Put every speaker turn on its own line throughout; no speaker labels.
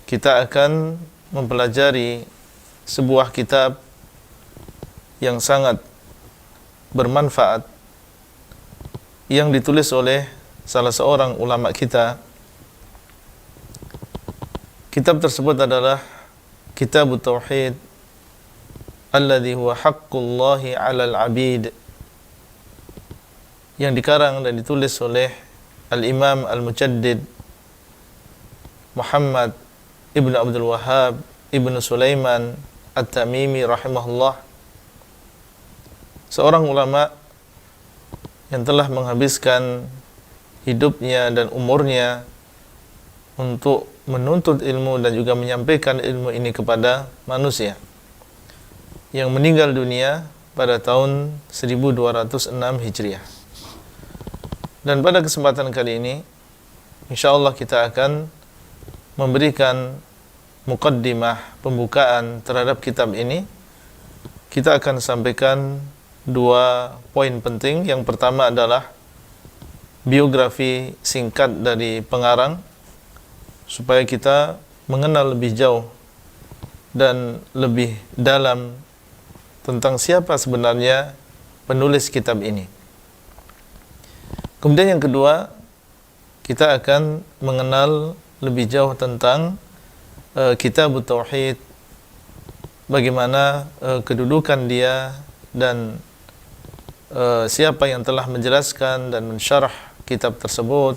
kita akan mempelajari sebuah kitab yang sangat bermanfaat yang ditulis oleh salah seorang ulama kita. Kitab tersebut adalah Kitab Tauhid alladhi huwa haqqullahi 'alal 'abid, yang dikarang dan ditulis oleh Al-Imam Al-Mujaddid Muhammad Ibn Abdul Wahhab Ibn Sulaiman At-Tamimi rahimahullah, seorang ulama yang telah menghabiskan hidupnya dan umurnya untuk menuntut ilmu dan juga menyampaikan ilmu ini kepada manusia, yang meninggal dunia pada tahun 1206 Hijriah. Dan pada kesempatan kali ini insyaallah kita akan memberikan muqaddimah, pembukaan terhadap kitab ini. Kita akan sampaikan dua poin penting. Yang pertama adalah biografi singkat dari pengarang, supaya kita mengenal lebih jauh dan lebih dalam tentang siapa sebenarnya penulis kitab ini. Kemudian yang kedua, kita akan mengenal lebih jauh tentang Kitab Tauhid, bagaimana kedudukan dia dan siapa yang telah menjelaskan dan mensyarah kitab tersebut,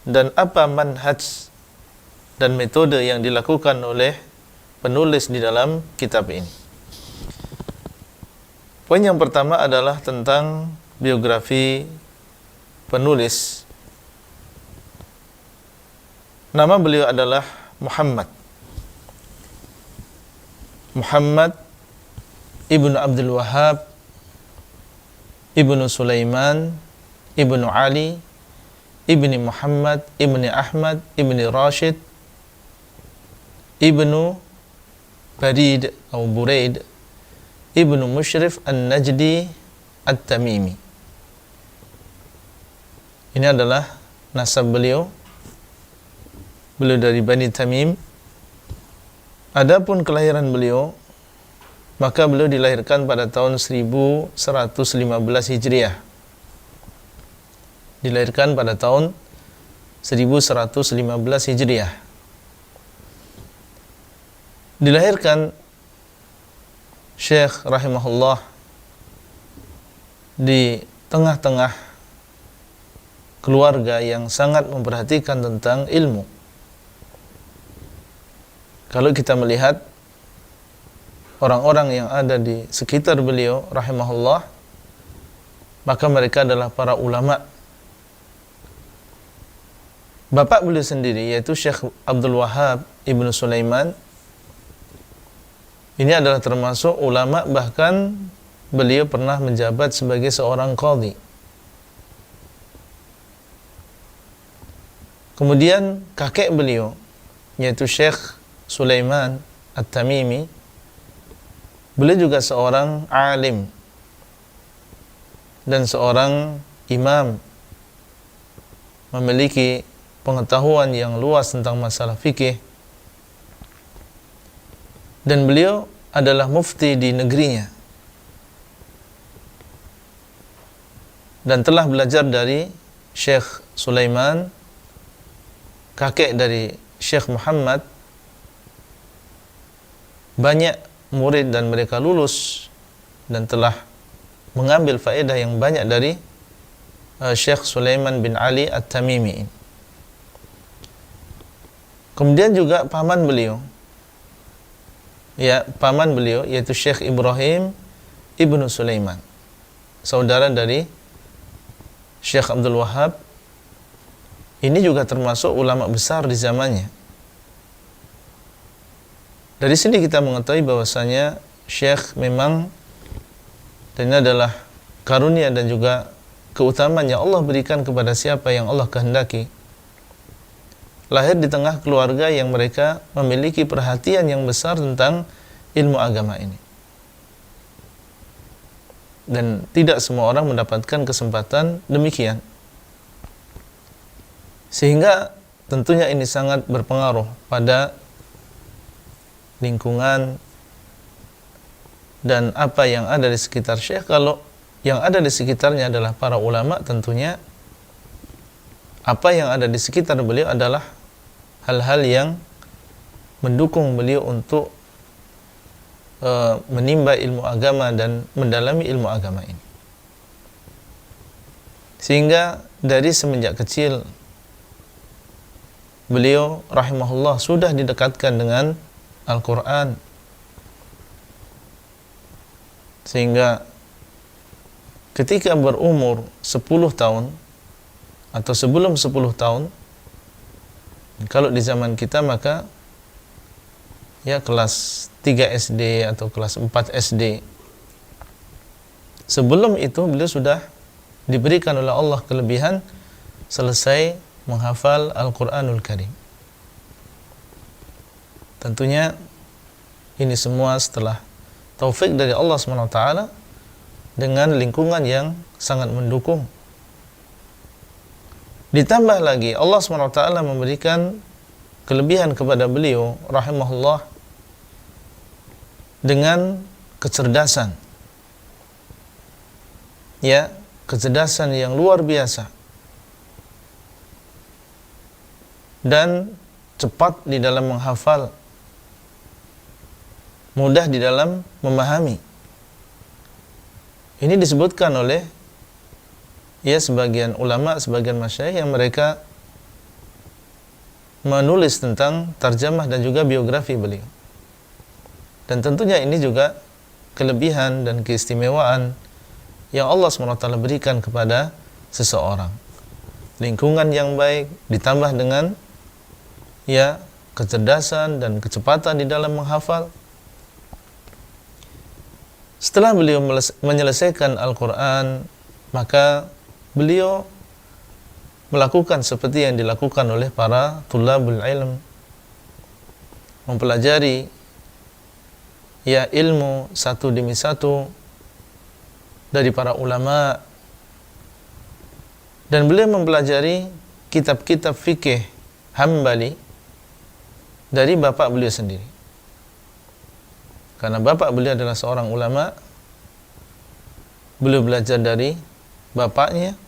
dan apa manhaj dan metode yang dilakukan oleh penulis di dalam kitab ini. Poin yang pertama adalah tentang biografi penulis. Nama beliau adalah Muhammad Ibnu Abdul Wahhab Ibnu Sulaiman Ibnu Ali Ibni Muhammad Ibni Ahmad Ibni Rashid Ibnu Barid atau Buraid Ibnu Mushrif An-Najdi At-Tamimi. Ini adalah nasab beliau. Beliau dari Bani Tamim. Adapun kelahiran beliau, maka beliau dilahirkan pada tahun 1115 Hijriah. Dilahirkan pada tahun 1115 Hijriah. Dilahirkan Syekh rahimahullah di tengah-tengah keluarga yang sangat memperhatikan tentang ilmu. Kalau kita melihat orang-orang yang ada di sekitar beliau rahimahullah, maka mereka adalah para ulama. Bapak beliau sendiri, yaitu Syekh Abdul Wahhab Ibnu Sulaiman, ini adalah termasuk ulama, bahkan beliau pernah menjabat sebagai seorang qadhi. Kemudian kakek beliau, yaitu Syekh Sulaiman At-Tamimi, beliau juga seorang alim dan seorang imam, memiliki pengetahuan yang luas tentang masalah fikih, dan beliau adalah mufti di negerinya dan telah belajar dari Syekh Sulaiman, kakek dari Syekh Muhammad, banyak murid dan mereka lulus dan telah mengambil faedah yang banyak dari Syekh Sulaiman bin Ali At-Tamimi. Kemudian juga paman beliau, yaitu Syekh Ibrahim Ibnu Sulaiman, saudara dari Syekh Abdul Wahhab. Ini juga termasuk ulama besar di zamannya. Dari sini kita mengetahui bahwasanya Syekh memang, dan ini adalah karunia dan juga keutamaan yang Allah berikan kepada siapa yang Allah kehendaki, lahir di tengah keluarga yang mereka memiliki perhatian yang besar tentang ilmu agama ini. Dan tidak semua orang mendapatkan kesempatan demikian. Sehingga tentunya ini sangat berpengaruh pada lingkungan, dan apa yang ada di sekitar Syekh. Kalau yang ada di sekitarnya adalah para ulama, tentunya apa yang ada di sekitar beliau adalah hal-hal yang mendukung beliau untuk menimba ilmu agama dan mendalami ilmu agama ini. Sehingga dari semenjak kecil beliau rahimahullah sudah didekatkan dengan Al-Quran, sehingga ketika berumur 10 tahun atau sebelum 10 tahun, kalau di zaman kita maka ya kelas 3 SD atau kelas 4 SD, sebelum itu beliau sudah diberikan oleh Allah kelebihan selesai menghafal Al-Quranul Karim. Tentunya ini semua setelah taufik dari Allah SWT dengan lingkungan yang sangat mendukung. Ditambah lagi Allah SWT memberikan kelebihan kepada beliau rahimahullah dengan kecerdasan, ya, kecerdasan yang luar biasa dan cepat di dalam menghafal, mudah di dalam memahami. Ini disebutkan oleh ya sebagian ulama, sebagian masyayikh yang mereka menulis tentang tarjamah dan juga biografi beliau. Dan tentunya ini juga kelebihan dan keistimewaan yang Allah SWT berikan kepada seseorang. Lingkungan yang baik ditambah dengan ya kecerdasan dan kecepatan di dalam menghafal. Setelah beliau menyelesaikan Al-Quran, maka beliau melakukan seperti yang dilakukan oleh para tulabul ilm, mempelajari ya ilmu satu demi satu dari para ulama, dan beliau mempelajari kitab-kitab fikih Hambali dari bapak beliau sendiri, karena bapak beliau adalah seorang ulama. Beliau belajar dari bapaknya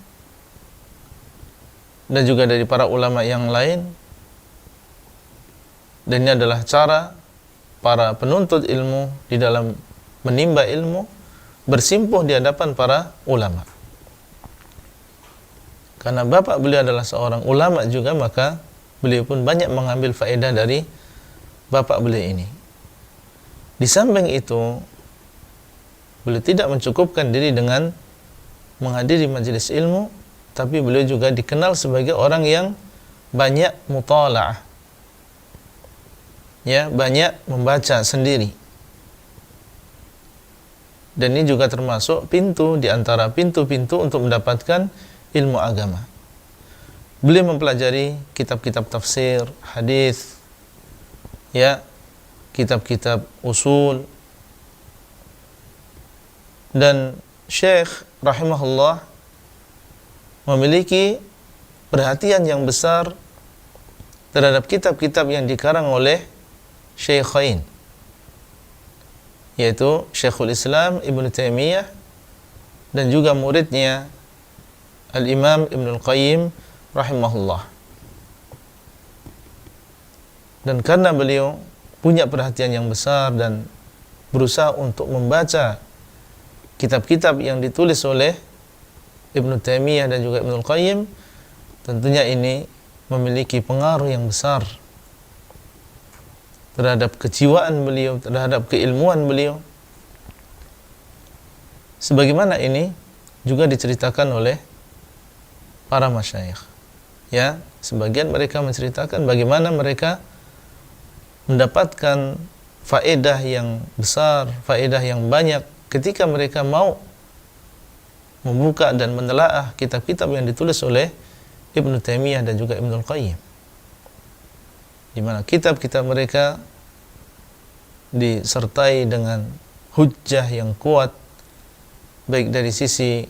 dan juga dari para ulama yang lain, dan ini adalah cara para penuntut ilmu di dalam menimba ilmu bersimpuh di hadapan para ulama. Karena bapak beliau adalah seorang ulama juga, maka beliau pun banyak mengambil faedah dari bapak beliau ini. Di samping itu, beliau tidak mencukupkan diri dengan menghadiri majelis ilmu, tapi beliau juga dikenal sebagai orang yang banyak mutala'ah, ya, banyak membaca sendiri. Dan ini juga termasuk pintu di antara pintu-pintu untuk mendapatkan ilmu agama. Beliau mempelajari kitab-kitab tafsir, hadis, ya, kitab-kitab usul. Dan Syekh rahimahullah memiliki perhatian yang besar terhadap kitab-kitab yang dikarang oleh Syekhain, yaitu Syekhul Islam Ibnu Taimiyah dan juga muridnya Al-Imam Ibnul Qayyim rahimahullah. Dan karena beliau punya perhatian yang besar dan berusaha untuk membaca kitab-kitab yang ditulis oleh Ibnu Taimiyah dan juga Ibnul Qayyim, tentunya ini memiliki pengaruh yang besar terhadap kejiwaan beliau, terhadap keilmuan beliau. Sebagaimana ini juga diceritakan oleh para masyayikh. Ya, sebagian mereka menceritakan bagaimana mereka mendapatkan faedah yang besar, faedah yang banyak ketika mereka mau membuka dan menelaah kitab-kitab yang ditulis oleh Ibnu Taimiyah dan juga Ibnul Qayyim, di mana kitab-kitab mereka disertai dengan hujjah yang kuat, baik dari sisi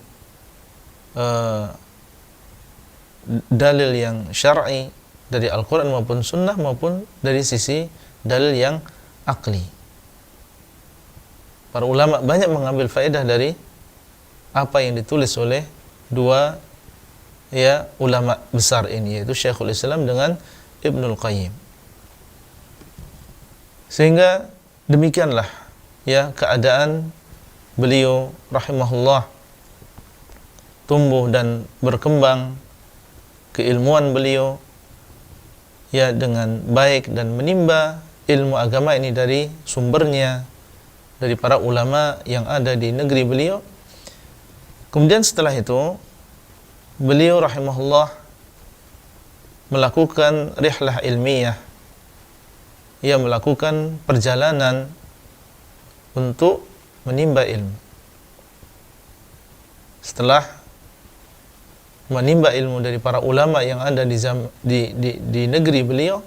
dalil yang syar'i dari Al-Quran maupun Sunnah, maupun dari sisi dalil yang akli. Para ulama banyak mengambil faedah dari apa yang ditulis oleh dua ulama besar ini, yaitu Syekhul Islam dengan Ibnul Qayyim. Sehingga demikianlah keadaan beliau rahimahullah, tumbuh dan berkembang keilmuan beliau dengan baik, dan menimba ilmu agama ini dari sumbernya, dari para ulama yang ada di negeri beliau. Kemudian setelah itu beliau rahimahullah melakukan rihlah ilmiah, ia melakukan perjalanan untuk menimba ilmu. Setelah menimba ilmu dari para ulama yang ada di negeri beliau,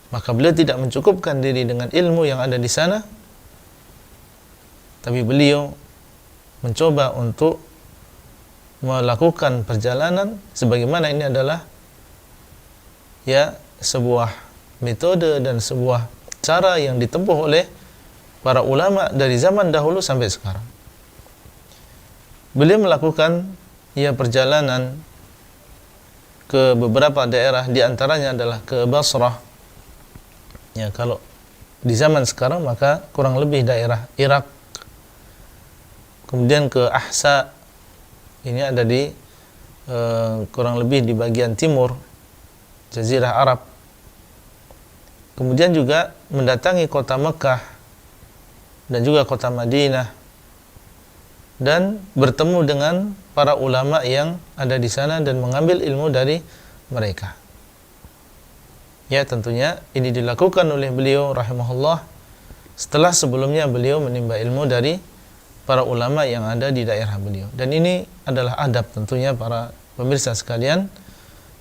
maka beliau tidak mencukupkan diri dengan ilmu yang ada di sana, tapi beliau mencoba untuk melakukan perjalanan sebagaimana ini adalah sebuah metode dan sebuah cara yang ditempuh oleh para ulama dari zaman dahulu sampai sekarang. Beliau melakukan perjalanan ke beberapa daerah, di antaranya adalah ke Basrah. Kalau di zaman sekarang maka kurang lebih daerah Irak. Kemudian ke Ahsa, ini ada di kurang lebih di bagian timur Jazirah Arab. Kemudian juga mendatangi kota Mekah dan juga kota Madinah, dan bertemu dengan para ulama yang ada di sana dan mengambil ilmu dari mereka. Tentunya ini dilakukan oleh beliau rahimahullah setelah sebelumnya beliau menimba ilmu dari para ulama yang ada di daerah beliau. Dan ini adalah adab tentunya para pemirsa sekalian,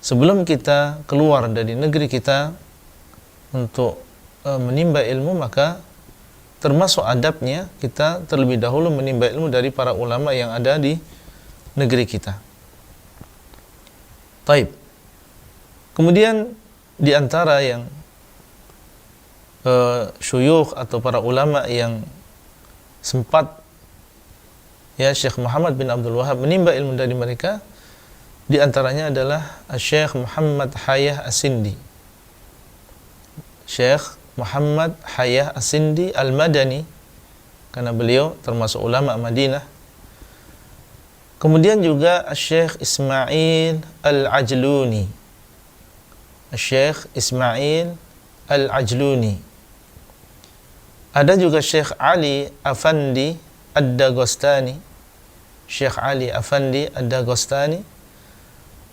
sebelum kita keluar dari negeri kita untuk menimba ilmu, maka termasuk adabnya kita terlebih dahulu menimba ilmu dari para ulama yang ada di negeri kita. Taib. Kemudian di antara yang syuyukh atau para ulama yang sempat Syekh Muhammad bin Abdul Wahab menimba ilmu dari mereka, di antaranya adalah Syekh Muhammad Hayah As-Sindi. Syekh Muhammad Hayah As-Sindi Al-Madani, karena beliau termasuk ulama Madinah. Kemudian juga Syekh Ismail Al-Ajluni. Syekh Ismail Al-Ajluni. Ada juga Syekh Ali Afandi Ad-Dagostani. Syekh Ali Afandi Ad-Dagostani.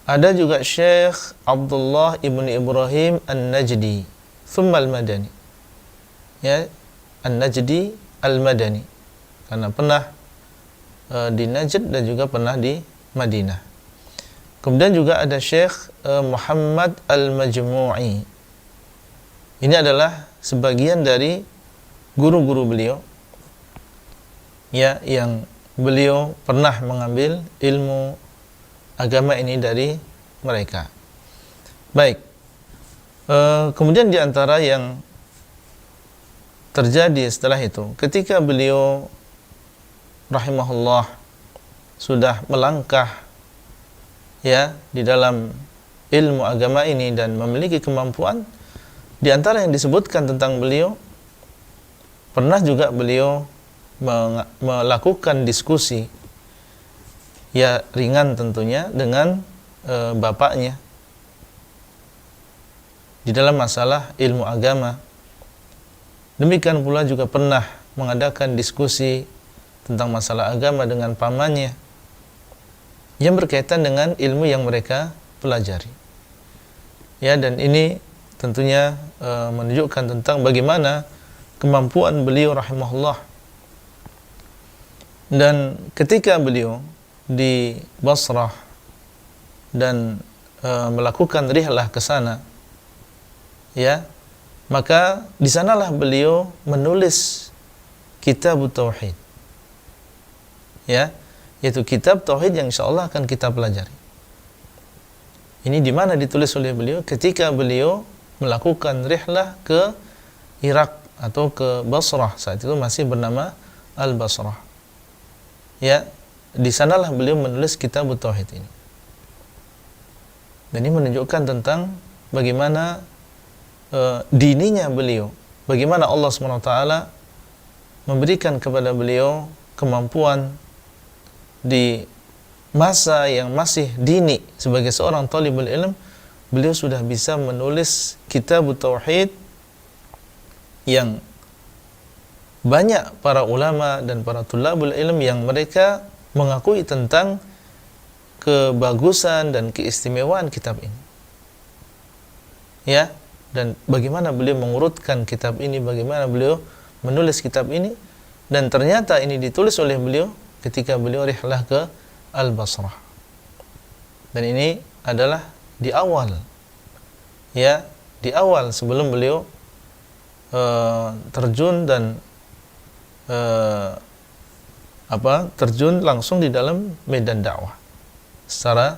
Ada juga Syekh Abdullah ibn Ibrahim An-Najdi thumma Al-Madani. An-Najdi Al-Madani, karena pernah di Najd dan juga pernah di Madinah. Kemudian juga ada Syekh Muhammad Al-Majmu'i. Ini adalah sebagian dari guru-guru beliau yang beliau pernah mengambil ilmu agama ini dari mereka. Baik. Kemudian di antara yang terjadi setelah itu, ketika beliau rahimahullah sudah melangkah di dalam ilmu agama ini dan memiliki kemampuan, di antara yang disebutkan tentang beliau, pernah juga beliau melakukan diskusi ringan tentunya dengan bapaknya di dalam masalah ilmu agama. Demikian pula juga pernah mengadakan diskusi tentang masalah agama dengan pamannya yang berkaitan dengan ilmu yang mereka pelajari. Dan ini tentunya menunjukkan tentang bagaimana kemampuan beliau rahimahullah. Dan ketika beliau di Basrah dan melakukan rihlah ke sana, maka di sanalah beliau menulis kitab tauhid, yaitu kitab tauhid yang insyaallah akan kita pelajari. Ini di mana ditulis oleh beliau ketika beliau melakukan rihlah ke Irak atau ke Basrah, saat itu masih bernama Al-Basrah. Ya, di sanalah beliau menulis kitab tauhid ini. Dan ini menunjukkan tentang bagaimana dininya beliau, bagaimana Allah SWT memberikan kepada beliau kemampuan di masa yang masih dini sebagai seorang talibul ilm, beliau sudah bisa menulis kitab tauhid yang banyak para ulama dan para tulabul ilm yang mereka mengakui tentang kebagusan dan keistimewaan kitab ini. Ya, dan bagaimana beliau mengurutkan kitab ini, bagaimana beliau menulis kitab ini, dan ternyata ini ditulis oleh beliau ketika beliau rihlah ke Al-Basrah. Dan ini adalah di awal, ya, di awal sebelum beliau terjun dan terjun langsung di dalam medan dakwah secara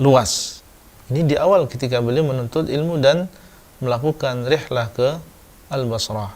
luas. Ini di awal ketika beliau menuntut ilmu dan melakukan rihlah ke Al-Basrah.